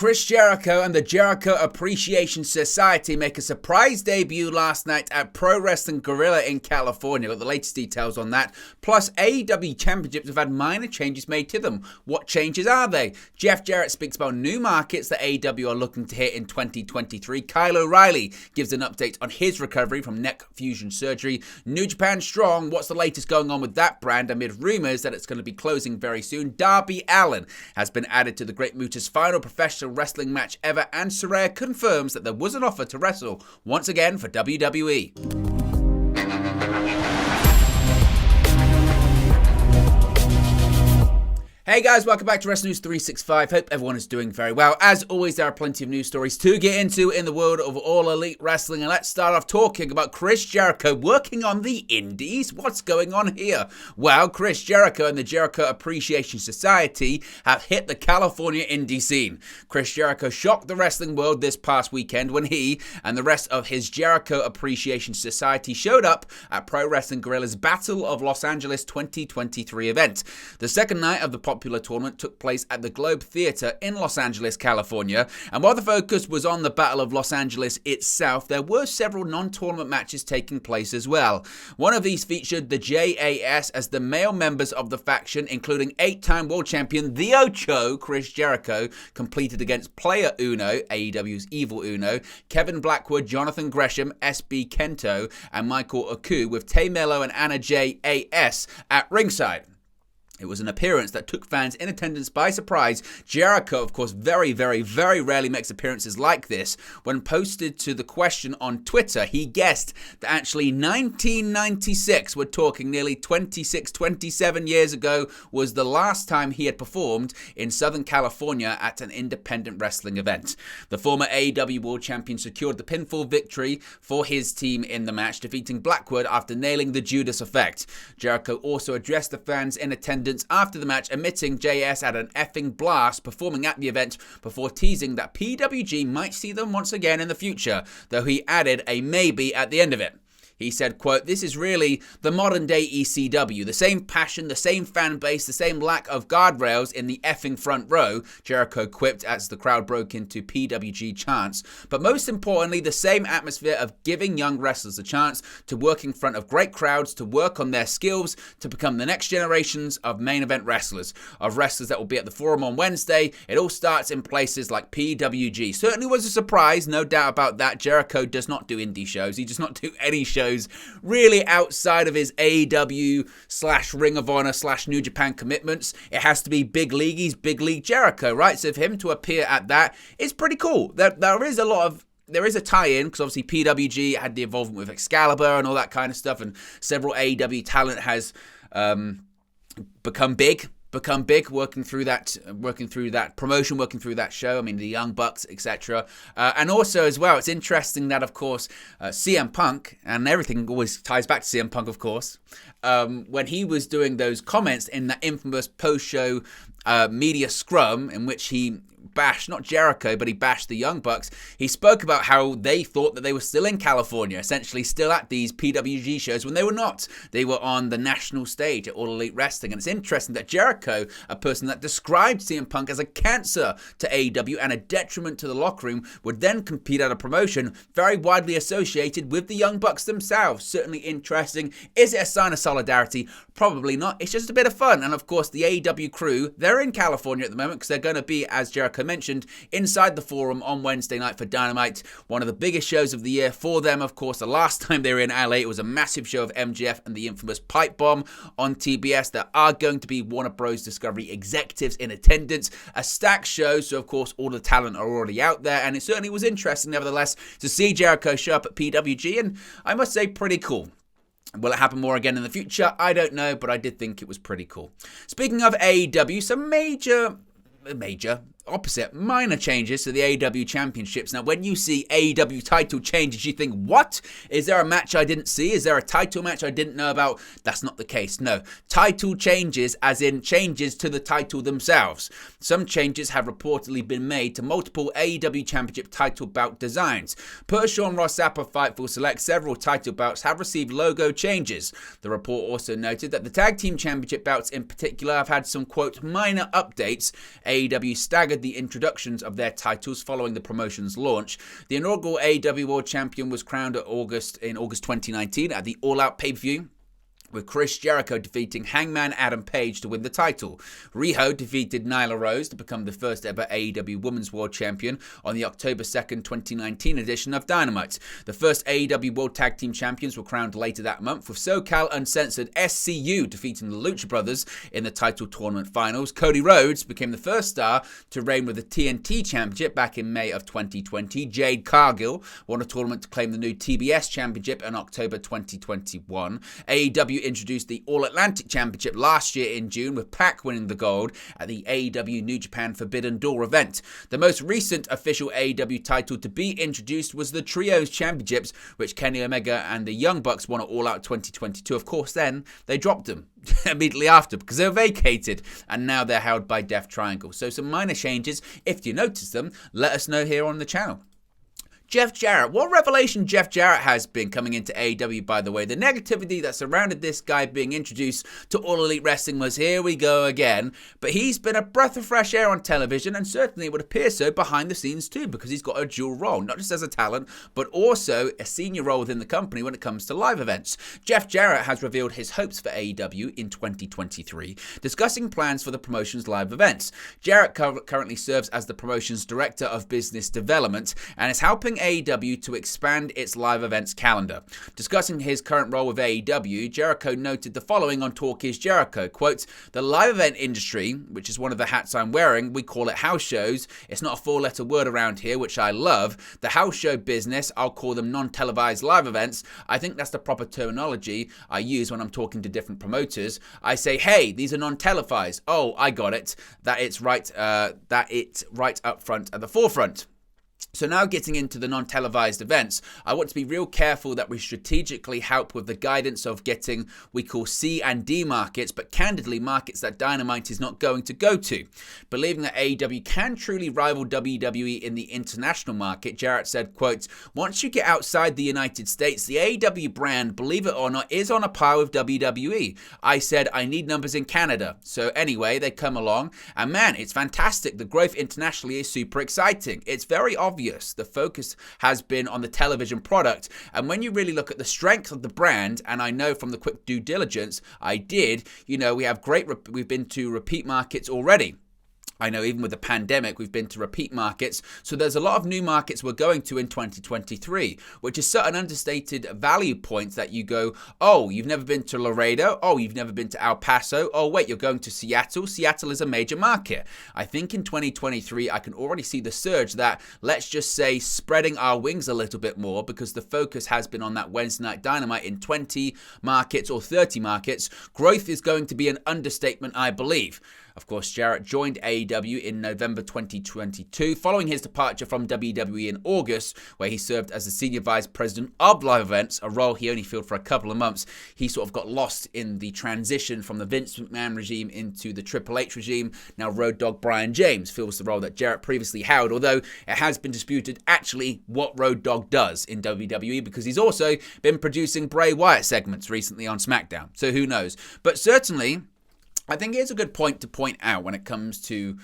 Chris Jericho and the Jericho Appreciation Society make a surprise debut last night at Pro Wrestling Guerrilla in California. Got the latest details on that. Plus, AEW Championships have had minor changes made to them. What changes are they? Jeff Jarrett speaks about new markets that AEW are looking to hit in 2023. Kyle O'Reilly gives an update on his recovery from neck fusion surgery. New Japan Strong, what's the latest going on with that brand amid rumors that it's going to be closing very soon? DARBY ALLIN has been added to the Great Muta's final professional wrestling match ever, and Saraya confirms that there was an offer to wrestle once again for WWE. Hey guys, welcome back to Wrestling News 365. Hope everyone is doing very well. As always, there are plenty of news stories to get into in the world of All Elite Wrestling. And let's start off talking about Chris Jericho working on the indies. What's going on here? Well, Chris Jericho and the Jericho Appreciation Society have hit the California indie scene. Chris Jericho shocked the wrestling world this past weekend when he and the rest of his Jericho Appreciation Society showed up at Pro Wrestling Guerrilla's Battle of Los Angeles 2023 event. The second night of the popular tournament took place at the Globe Theatre in Los Angeles, California, and while the focus was on the Battle of Los Angeles itself, there were several non-tournament matches taking place as well. One of these featured the JAS as the male members of the faction, including 8-time world champion The Ocho, Chris Jericho, competed against Player Uno, AEW's Evil Uno, Kevin Blackwood, Jonathan Gresham, SB Kento, and Michael Oku, with Tay Mello and Anna JAS at ringside. It was an appearance that took fans in attendance by surprise. Jericho, of course, very rarely makes appearances like this. When posted to the question on Twitter, he guessed that actually 1996, we're talking nearly 27 years ago, was the last time he had performed in Southern California at an independent wrestling event. The former AEW World Champion secured the pinfall victory for his team in the match, defeating Blackwood after nailing the Judas effect. Jericho also addressed the fans in attendance after the match, admitting JS had an effing blast performing at the event before teasing that PWG might see them once again in the future, though he added a maybe at the end of it. He said, quote, "This is really the modern day ECW. The same passion, the same fan base, the same lack of guardrails in the effing front row," Jericho quipped as the crowd broke into PWG chants. But most importantly, the same atmosphere of giving young wrestlers a chance to work in front of great crowds, to work on their skills, to become the next generations of main event wrestlers, of wrestlers that will be at the Forum on Wednesday. It all starts in places like PWG. Certainly was a surprise, no doubt about that. Jericho does not do indie shows. He does not do any shows really outside of his AEW / Ring of Honor / New Japan commitments. It has to be big league. He's big league Jericho, right? So for him to appear at that is pretty cool. There is a tie-in, because obviously PWG had the involvement with Excalibur and all that kind of stuff, and several AEW talent has become big working through that promotion, working through that show. I mean, the Young Bucks, etc. And also as well, it's interesting that, of course, CM Punk, and everything always ties back to CM Punk, of course, when he was doing those comments in that infamous post-show media scrum in which he bashed, not Jericho, but he bashed the Young Bucks. He spoke about how they thought that they were still in California, essentially still at these PWG shows when they were not. They were on the national stage at All Elite Wrestling. And it's interesting that Jericho, a person that described CM Punk as a cancer to AEW and a detriment to the locker room, would then compete at a promotion very widely associated with the Young Bucks themselves. Certainly interesting. Is it a sign of solidarity? Probably not. It's just a bit of fun. And of course, the AEW crew, they're in California at the moment because they're going to be, as Jericho mentioned, inside the Forum on Wednesday night for Dynamite, one of the biggest shows of the year for them. Of course, the last time they were in LA, it was a massive show of MJF and the infamous pipe bomb on TBS. There are going to be Warner Bros. Discovery executives in attendance, a stacked show, so of course all the talent are already out there, and it certainly was interesting nevertheless to see Jericho show up at PWG, and I must say, pretty cool. Will it happen more again in the future? I don't know, but I did think it was pretty cool. Speaking of AEW, some minor changes to the AEW championships. Now, when you see AEW title changes, you think, what? Is there a match I didn't see? Is there a title match I didn't know about? That's not the case. No. Title changes, as in changes to the title themselves. Some changes have reportedly been made to multiple AEW championship title bout designs. Per Sean Ross Sapp of Fightful Select, several title bouts have received logo changes. The report also noted that the tag team championship bouts in particular have had some, quote, minor updates. AEW Stagger staggered the introductions of their titles following the promotion's launch. The inaugural AEW World Champion was crowned in August 2019 at the All Out pay-per-view, with Chris Jericho defeating Hangman Adam Page to win the title. Riho defeated Nyla Rose to become the first ever AEW Women's World Champion on the October 2nd, 2019 edition of Dynamite. The first AEW World Tag Team Champions were crowned later that month, with SoCal Uncensored SCU defeating the Lucha Brothers in the title tournament finals. Cody Rhodes became the first star to reign with the TNT Championship back in May of 2020. Jade Cargill won a tournament to claim the new TBS Championship in October 2021. AEW introduced the All-Atlantic Championship last year in June, with PAC winning the gold at the AEW New Japan Forbidden Door event. The most recent official AEW title to be introduced was the Trios Championships, which Kenny Omega and the Young Bucks won at All Out 2022. Of course, then they dropped them immediately after because they were vacated, and now they're held by Death Triangle. So some minor changes. If you notice them, let us know here on the channel. Jeff Jarrett. What revelation Jeff Jarrett has been coming into AEW, by the way. The negativity that surrounded this guy being introduced to All Elite Wrestling was here we go again. But he's been a breath of fresh air on television, and certainly it would appear so behind the scenes too, because he's got a dual role, not just as a talent, but also a senior role within the company when it comes to live events. Jeff Jarrett has revealed his hopes for AEW in 2023, discussing plans for the promotion's live events. Jarrett currently serves as the promotion's Director of Business Development and is helping AEW to expand its live events calendar. Discussing his current role with AEW, Jericho noted the following on Talk is Jericho, quote, "The live event industry, which is one of the hats I'm wearing, we call it house shows. It's not a four-letter word around here, which I love. The house show business, I'll call them non-televised live events. I think that's the proper terminology I use when I'm talking to different promoters. I say, hey, these are non-televised. Oh, I got it. That it's right up front at the forefront." So now getting into the non-televised events, I want to be real careful that we strategically help with the guidance of getting, we call C and D markets, but candidly markets that Dynamite is not going to go to. Believing that AEW can truly rival WWE in the international market, Jarrett said, quote, "Once you get outside the United States, the AEW brand, believe it or not, is on a par with WWE. I said, I need numbers in Canada. So anyway, they come along, and man, it's fantastic. The growth internationally is super exciting. It's very obvious the focus has been on the television product, and when you really look at the strength of the brand, and I know from the quick due diligence I did, we've been to repeat markets already. I know even with the pandemic, we've been to repeat markets. So there's a lot of new markets we're going to in 2023, which is certain understated value points that you go, oh, you've never been to Laredo. Oh, you've never been to El Paso. Oh, wait, you're going to Seattle. Seattle is a major market. I think in 2023, I can already see the surge that, let's just say, spreading our wings a little bit more, because the focus has been on that Wednesday Night Dynamite in 20 markets or 30 markets. Growth is going to be an understatement, I believe. Of course, Jarrett joined AEW in November 2022, following his departure from WWE in August, where he served as the Senior Vice President of Live Events, a role he only filled for a couple of months. He sort of got lost in the transition from the Vince McMahon regime into the Triple H regime. Now Road Dogg Brian James fills the role that Jarrett previously held, although it has been disputed actually what Road Dogg does in WWE, because he's also been producing Bray Wyatt segments recently on SmackDown, so who knows. But certainly, I think here's a good point to point out when it comes to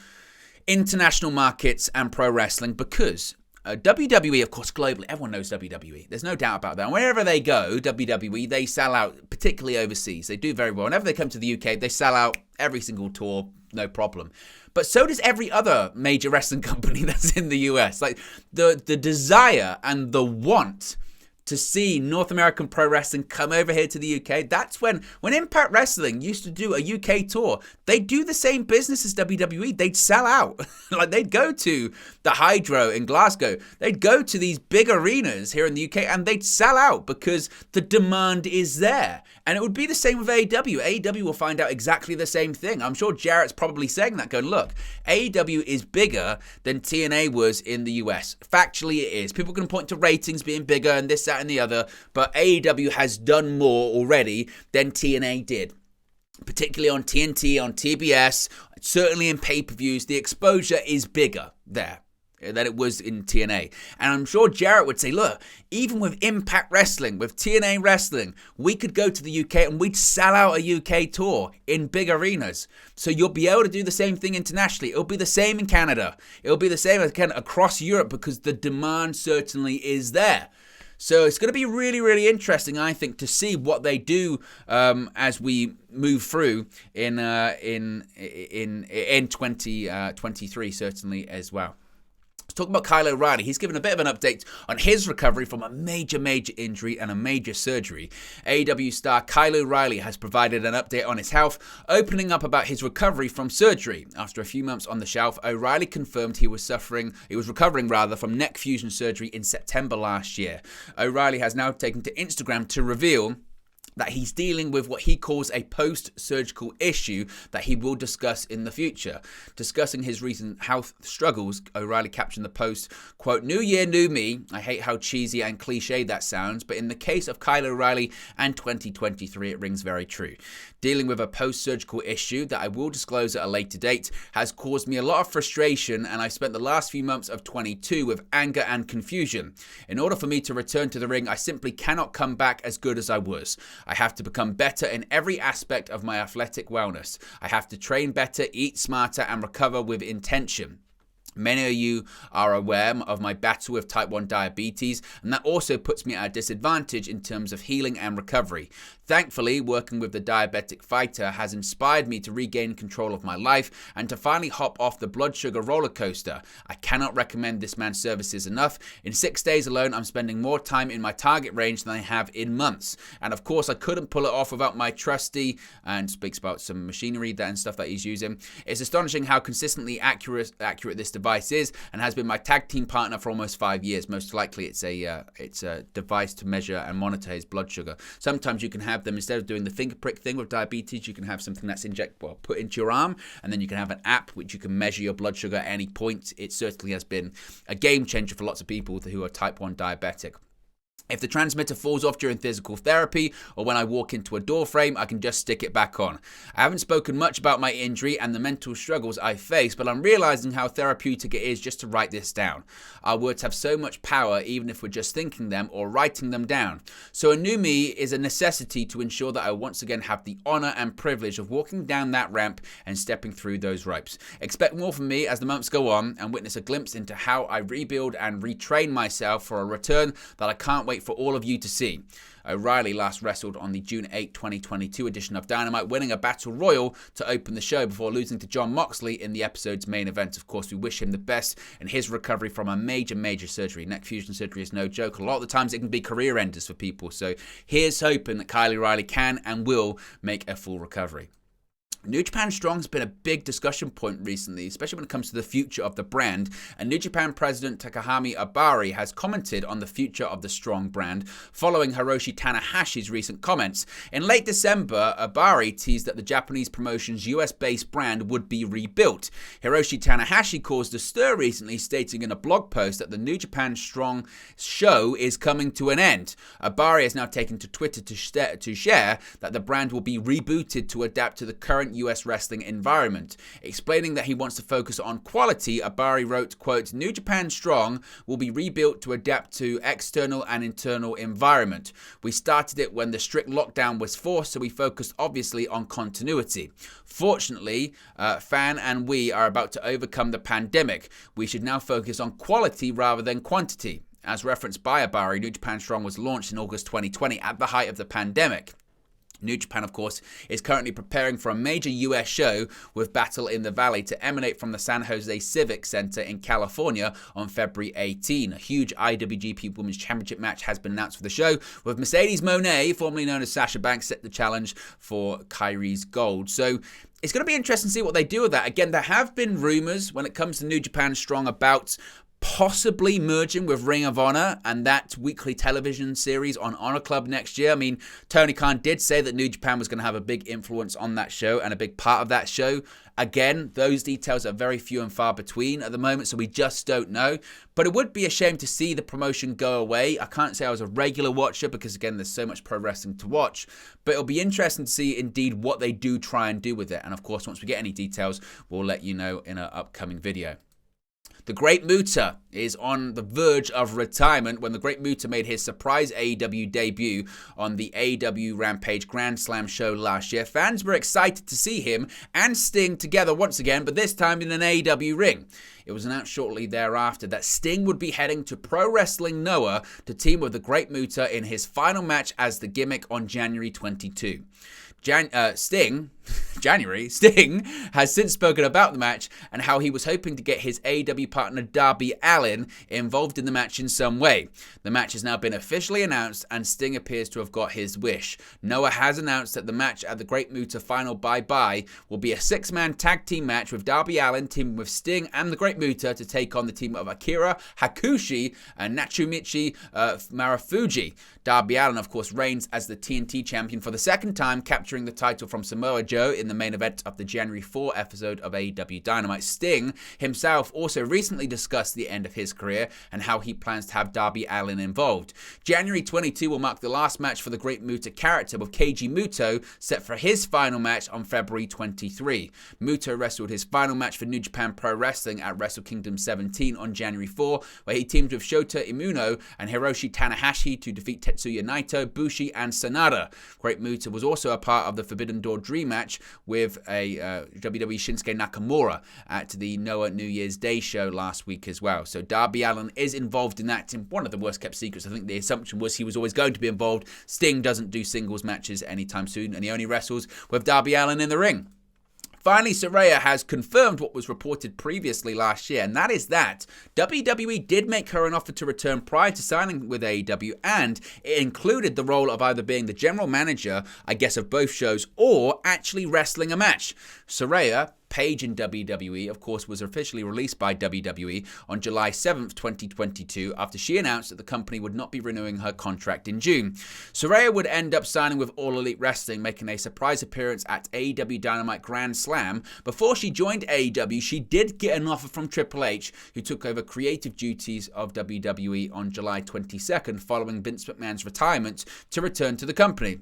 international markets and pro wrestling, because WWE, of course, globally, everyone knows WWE. There's no doubt about that. And wherever they go, WWE, they sell out, particularly overseas. They do very well. Whenever they come to the UK, they sell out every single tour, no problem. But so does every other major wrestling company that's in the US. Like the desire and the want to see North American pro wrestling come over here to the UK. That's when Impact Wrestling used to do a UK tour, they'd do the same business as WWE. They'd sell out. Like they'd go to the Hydro in Glasgow. They'd go to these big arenas here in the UK and they'd sell out because the demand is there. And it would be the same with AEW. AEW will find out exactly the same thing. I'm sure Jarrett's probably saying that, going, look, AEW is bigger than TNA was in the US. Factually, it is. People can point to ratings being bigger and this, that, and the other, but AEW has done more already than TNA did. Particularly on TNT, on TBS, certainly in pay-per-views, the exposure is bigger there. than it was in TNA. And I'm sure Jarrett would say, look, even with Impact Wrestling, with TNA Wrestling, we could go to the UK and we'd sell out a UK tour in big arenas. So you'll be able to do the same thing internationally. It'll be the same in Canada. It'll be the same across Europe because the demand certainly is there. So it's going to be really, really interesting, I think, to see what they do as we move through in 2023, certainly as well. Let's talk about Kyle O'Reilly. He's given a bit of an update on his recovery from a major injury and a major surgery. AEW star Kyle O'Reilly has provided an update on his health, opening up about his recovery from surgery. After a few months on the shelf, O'Reilly confirmed he was recovering from neck fusion surgery in September last year. O'Reilly has now taken to Instagram to reveal that he's dealing with what he calls a post-surgical issue that he will discuss in the future. Discussing his recent health struggles, O'Reilly captioned the post, quote, "New year, new me. I hate how cheesy and cliche that sounds, but in the case of Kyle O'Reilly and 2023, it rings very true. Dealing with a post-surgical issue that I will disclose at a later date has caused me a lot of frustration, and I've spent the last few months of 22 with anger and confusion. In order for me to return to the ring, I simply cannot come back as good as I was. I have to become better in every aspect of my athletic wellness. I have to train better, eat smarter, and recover with intention. Many of you are aware of my battle with type 1 diabetes, and that also puts me at a disadvantage in terms of healing and recovery. Thankfully, working with the diabetic fighter has inspired me to regain control of my life and to finally hop off the blood sugar roller coaster. I cannot recommend this man's services enough. In 6 days alone, I'm spending more time in my target range than I have in months. And of course, I couldn't pull it off without my trusty," and speaks about some machinery and stuff that he's using. "It's astonishing how consistently accurate this device is, and has been my tag team partner for almost 5 years. Most likely it's a device to measure and monitor his blood sugar. Sometimes you can have them, instead of doing the finger prick thing with diabetes, you can have something that's put into your arm, and then you can have an app which you can measure your blood sugar at any point. It certainly has been a game changer for lots of people who are type 1 diabetic. If the transmitter falls off during physical therapy or when I walk into a door frame, I can just stick it back on. I haven't spoken much about my injury and the mental struggles I face, but I'm realizing how therapeutic it is just to write this down. Our words have so much power even if we're just thinking them or writing them down. So a new me is a necessity to ensure that I once again have the honor and privilege of walking down that ramp and stepping through those ropes. Expect more from me as the months go on and witness a glimpse into how I rebuild and retrain myself for a return that I can't wait for all of you to see." O'Reilly last wrestled on the June 8, 2022 edition of Dynamite, winning a Battle Royal to open the show before losing to Jon Moxley in the episode's main event. Of course, we wish him the best in his recovery from a major surgery. Neck fusion surgery is no joke. A lot of the times it can be career enders for people. So here's hoping that Kyle O'Reilly can and will make a full recovery. New Japan Strong has been a big discussion point recently, especially when it comes to the future of the brand, and New Japan President Takahami Abari has commented on the future of the Strong brand following Hiroshi Tanahashi's recent comments. In late December, Abari teased that the Japanese promotion's US-based brand would be rebuilt. Hiroshi Tanahashi caused a stir recently, stating in a blog post that the New Japan Strong show is coming to an end. Abari has now taken to Twitter to share that the brand will be rebooted to adapt to the current US wrestling environment. Explaining that he wants to focus on quality, Abari wrote, quote, "New Japan Strong will be rebuilt to adapt to external and internal environment. We started it when the strict lockdown was forced, so we focused obviously on continuity. Fortunately, Fan and we are about to overcome the pandemic. We should now focus on quality rather than quantity." As referenced by Abari, New Japan Strong was launched in August 2020 at the height of the pandemic. New Japan, of course, is currently preparing for a major US show with Battle in the Valley to emanate from the San Jose Civic Center in California on February 18. A huge IWGP Women's Championship match has been announced for the show, with Mercedes Moné, formerly known as Sasha Banks, set the challenge for Kairi's gold. So it's going to be interesting to see what they do with that. Again, there have been rumors when it comes to New Japan Strong about possibly merging with Ring of Honor and that weekly television series on Honor Club next year. I mean, Tony Khan did say that New Japan was going to have a big influence on that show and a big part of that show. Again, those details are very few and far between at the moment, so we just don't know. But it would be a shame to see the promotion go away. I can't say I was a regular watcher because, again, there's so much pro wrestling to watch. But it'll be interesting to see, indeed, what they do try and do with it. And, of course, once we get any details, we'll let you know in an upcoming video. The Great Muta is on the verge of retirement when the Great Muta made his surprise AEW debut on the AEW Rampage Grand Slam show last year. Fans were excited to see him and Sting together once again, but this time in an AEW ring. It was announced shortly thereafter that Sting would be heading to Pro Wrestling Noah to team with the Great Muta in his final match as the Gimmick on January 22. Sting has since spoken about the match and how he was hoping to get his AEW partner DARBY ALLIN involved in the match in some way. The match has now been officially announced and Sting appears to have got his wish. Noah has announced that the match at the Great Muta Final Bye-Bye will be a 6-man tag team match with DARBY ALLIN teaming with Sting and the Great Muta to take on the team of Akira Hakushi and Natsumichi Marufuji. DARBY ALLIN, of course, reigns as the TNT champion for the second time, capturing the title from Samoa Joe in the main event of the January 4 episode of AEW Dynamite. Sting himself also recently discussed the end of his career and how he plans to have DARBY ALLIN involved. January 22 will mark the last match for the Great Muta character, with Keiji Muto set for his final match on February 23. Muto wrestled his final match for New Japan Pro Wrestling at Wrestle Kingdom 17 on January 4, where he teamed with Shota Umino and Hiroshi Tanahashi to defeat Tetsuya Naito, Bushi, and Sanada. Great Muta was also a part of the Forbidden Door Dream match with a WWE Shinsuke Nakamura at the Noah New Year's Day show last week as well. So DARBY ALLIN is involved in that. In one of the worst kept secrets, I think the assumption was he was always going to be involved. Sting doesn't do singles matches anytime soon, and he only wrestles with DARBY ALLIN in the ring. Finally, Saraya has confirmed what was reported previously last year, and that is that WWE did make her an offer to return prior to signing with AEW, and it included the role of either being the general manager, I guess, of both shows, or actually wrestling a match. Saraya, page in WWE, of course, was officially released by WWE on July 7th, 2022, after she announced that the company would not be renewing her contract in June. Saraya would end up signing with All Elite Wrestling, making a surprise appearance at AEW Dynamite Grand Slam. Before she joined AEW, she did get an offer from Triple H, who took over creative duties of WWE on July 22nd, following Vince McMahon's retirement, to return to the company.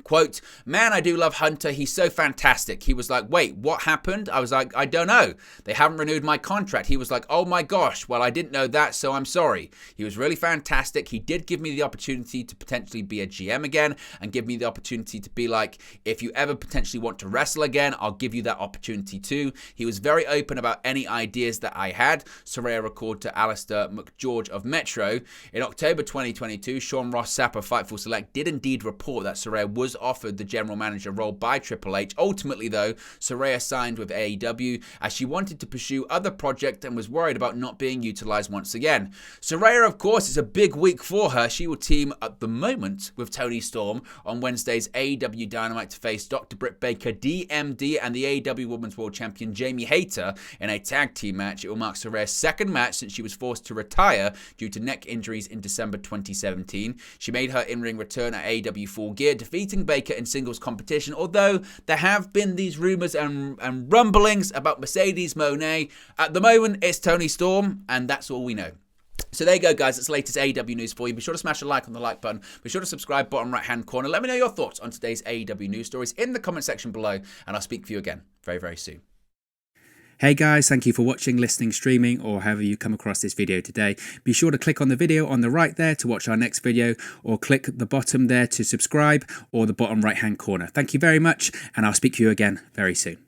Quote, "Man, I do love Hunter. He's so fantastic." He was like, "Wait, what happened?" I was like, "I don't know. They haven't renewed my contract." He was like, "Oh my gosh, well, I didn't know that, so I'm sorry." He was really fantastic. He did give me the opportunity to potentially be a GM again and give me the opportunity to be like, if you ever potentially want to wrestle again, I'll give you that opportunity too. He was very open about any ideas that I had. Saraya recorded to Alistair McGeorge of Metro. In October 2022, Sean Ross Sapp of Fightful Select did indeed report that Saraya was offered the general manager role by Triple H. Ultimately, though, Saraya signed with AEW as she wanted to pursue other projects and was worried about not being utilized once again. Saraya, of course, is a big week for her. She will team at the moment with Toni Storm on Wednesday's AEW Dynamite to face Dr. Britt Baker, DMD, and the AEW Women's World Champion Jamie Hayter in a tag team match. It will mark Saraya's second match since she was forced to retire due to neck injuries in December 2017. She made her in-ring return at AEW Full Gear, defeating Baker in singles competition, although there have been these rumors and rumblings about Mercedes Moné. At the moment, it's Toni Storm, and that's all we know. So there you go, guys. That's the latest AEW news for you. Be sure to smash a like on the like button. Be sure to subscribe, bottom right-hand corner. Let me know your thoughts on today's AEW news stories in the comment section below, and I'll speak to you again very, very soon. Hey guys, thank you for watching, listening, streaming, or however you come across this video today. Be sure to click on the video on the right there to watch our next video, or click the bottom there to subscribe, or the bottom right hand corner. Thank you very much, and I'll speak to you again very soon.